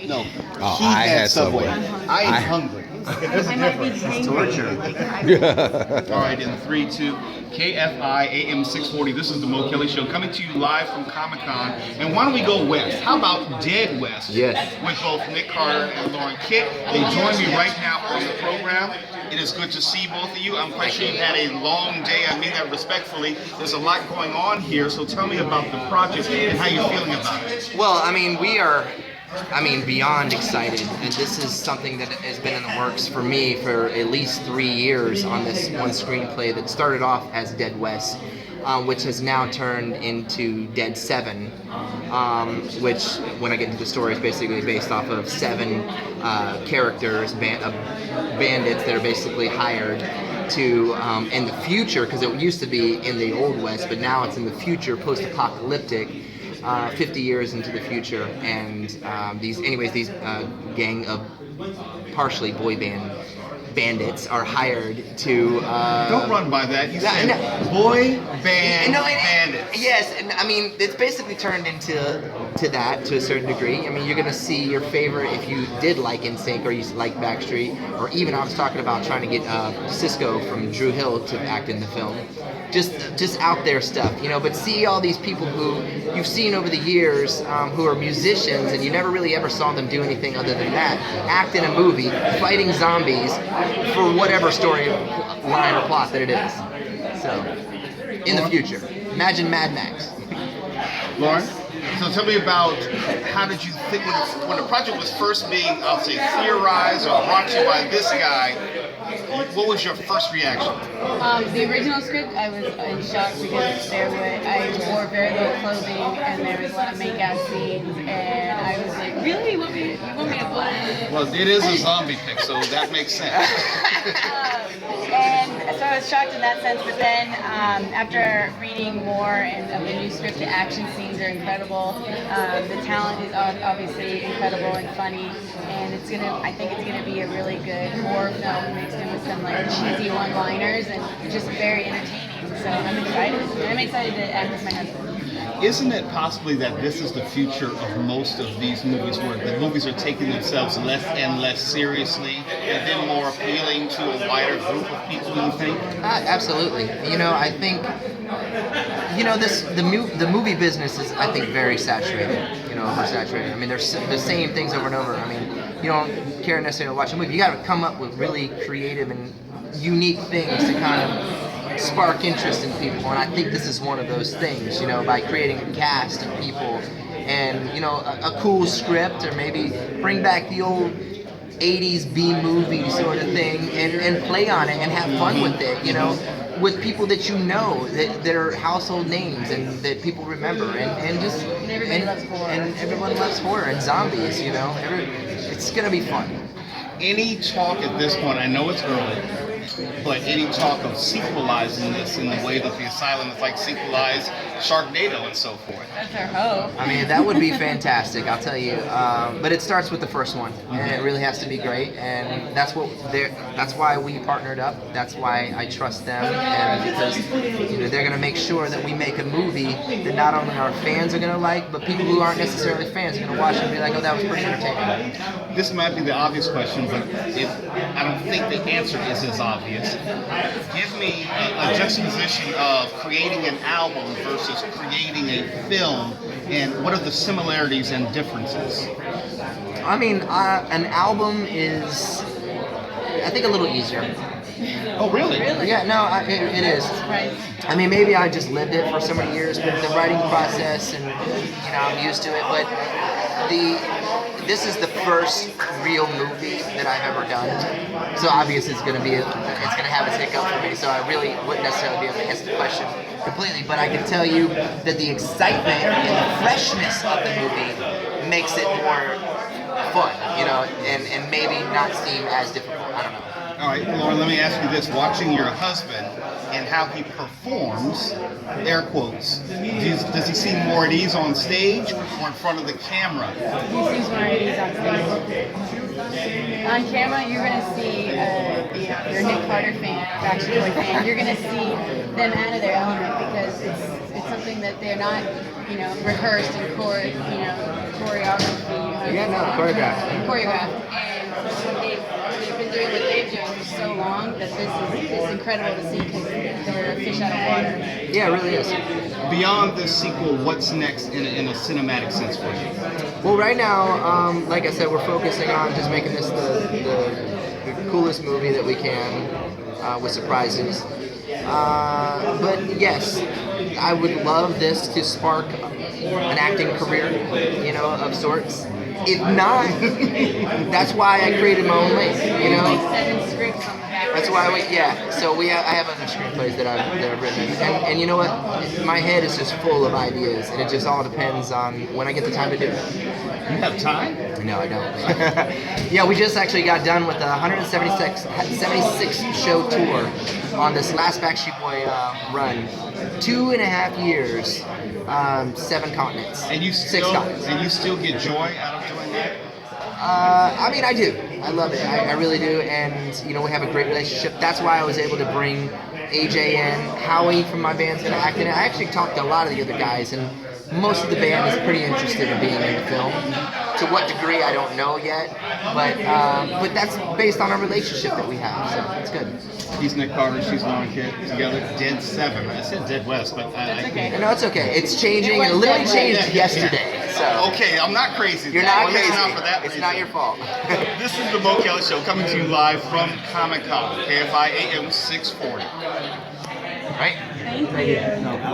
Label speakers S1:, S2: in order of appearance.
S1: No,
S2: Oh,
S1: he
S2: I
S1: had
S2: had
S1: Subway.
S2: Subway.
S1: I am hungry. There's a difference. It's torture. All right, in 3, 2, KFI AM 640. This is the Mo Kelly Show coming to you live from Comic Con. And why don't we go west? How about Dead West?
S2: Yes.
S1: With both Nick Carter and Lauren Kitt. They join me right now on the program. It is good to see both of you. I'm quite sure you've had a long day. I mean that respectfully. There's a lot going on here, so tell me about the project and how you're feeling about it.
S3: Well, I mean, we are, beyond excited, and this is something that has been in the works for me for at least 3 years on this one screenplay that started off as Dead West, which has now turned into Dead 7, which, when I get into the story, is basically based off of 7 characters, bandits that are basically hired to, in the future, because it used to be in the Old West, but now it's in the future, post-apocalyptic, 50 years into the future, and these gang of partially boy band bandits are hired to.
S1: Don't run by that. You said
S3: no,
S1: boy band bandits.
S3: Yes, and I mean it's basically turned into that to a certain degree. I mean you're gonna see your favorite if you did like NSYNC or you like Backstreet, or even I was talking about trying to get Cisco from Drew Hill to act in the film. Just out there stuff, you know. But see all these people who you've seen over the years who are musicians and you never really ever saw them do anything other than that, act in a movie fighting zombies for whatever story line or plot that it is. So, in the future, imagine Mad Max.
S1: Lauren, so tell me about how did you think when the project was first being, I'll say, theorized or brought to you by this guy, what was your first reaction?
S4: The original script, I was in shock because I wore very little clothing and there was a lot of make-out scenes, and I was like, really? You want me to put?
S1: Well, it is a zombie pick, so that makes sense.
S4: And so I was shocked in that sense, but then after reading more of the new script, the action scenes are incredible. The talent is obviously incredible and funny, and I think it's gonna be a really good horror film mixed in with some like cheesy one-liners and just very entertaining. So I'm excited. And I'm excited to act with my husband.
S1: Isn't it possibly that this is the future of most of these movies, where the movies are taking themselves less and less seriously and then more appealing to a wider group of people, do you think?
S3: Absolutely. You know, I think, you know, the movie business is, I think, very saturated, you know, oversaturated. I mean, there's the same things over and over. I mean, you don't care necessarily to watch a movie. You got to come up with really creative and unique things to kind of spark interest in people, and I think this is one of those things, you know, by creating a cast of people and, you know, a cool script, or maybe bring back the old 80s B-movie sort of thing and play on it and have fun with it, you know, with people that you know, that are household names and that people remember, and
S4: everybody loves horror.
S3: And everyone loves horror and zombies, you know. It's gonna be fun.
S1: Any talk at this point, I know it's early, but any talk of sequelizing this in the way that the Asylum is like sequelized Sharknado and so forth?
S4: That's our hope.
S3: I mean, that would be fantastic, I'll tell you. But it starts with the first one, and it really has to be great. And that's why we partnered up. That's why I trust them, and because, you know, they're gonna make sure that we make a movie that not only our fans are gonna like, but people who aren't necessarily fans are gonna watch it and be like, oh, that was pretty entertaining.
S1: This might be the obvious question, but I don't think the answer is as obvious. Give me a juxtaposition of creating an album versus creating a film, and what are the similarities and differences?
S3: I mean, an album is, I think, a little easier.
S1: Oh, really?
S3: Yeah, no, it is.
S4: Right.
S3: I mean, maybe I just lived it for so many years, but the writing process, and, you know, I'm used to it. But this is the first real movie that I've ever done, so obviously it's gonna have its hiccup for me. So I really wouldn't necessarily be able to answer the question completely, but I can tell you that the excitement and the freshness of the movie makes it more fun, you know, and maybe not seem as difficult. I don't know.
S1: All right, Lauren, let me ask you this. Watching your husband and how he performs, air quotes, does he seem more at ease on stage or in front of the camera?
S4: He seems more at ease on stage. On camera, you're going to see, you know, if you're a Nick Carter fan, Backstreet Boys fan, you're going to see them out of their element because it's something that they're not, you know, rehearsed and choreography
S3: Yeah, no, choreographed.
S4: choreographed. And they've been doing what they've done for so long that this is incredible to see because they're a fish out of water.
S3: Yeah, it really is.
S1: Beyond the sequel, what's next in a cinematic sense for you?
S3: Well, right now, like I said, we're focusing on just making this the coolest movie that we can with surprises. But yes, I would love this to spark an acting career, you know, of sorts. If not, that's why I created my own lane, you know.
S4: Like 7 scripts on the back.
S3: That's why I have other screenplays that I've written, and you know what? My head is just full of ideas, and it just all depends on when I get the time to do it.
S1: You have time?
S3: No, I don't. Yeah, we just actually got done with a 176 show tour on this last Backstreet Boy run. 2.5 years, 7 continents,
S1: And you
S3: 6
S1: still
S3: continents.
S1: and you still get joy out of doing that?
S3: I mean, I do. I love it. I really do. And, you know, we have a great relationship. That's why I was able to bring AJ in. Howie from my band's going to act in it. I actually talked to a lot of the other guys, and most of the band is pretty interested in being in the film. To what degree, I don't know yet. But that's based on our relationship that we have, so it's good.
S1: He's Nick Carter, she's Lauren Kitt, together, Dead 7. I said Dead West, but
S4: That's okay.
S3: No, it's okay. It's changing. It literally changed yesterday. So
S1: Okay, I'm not crazy.
S3: you're not
S1: Well,
S3: crazy.
S1: it's not for that
S3: It's
S1: reason.
S3: not your fault.
S1: This is the Mo Kelly Show coming to you live from Comic Con, KFI AM 640.
S3: Right?
S4: Thank you.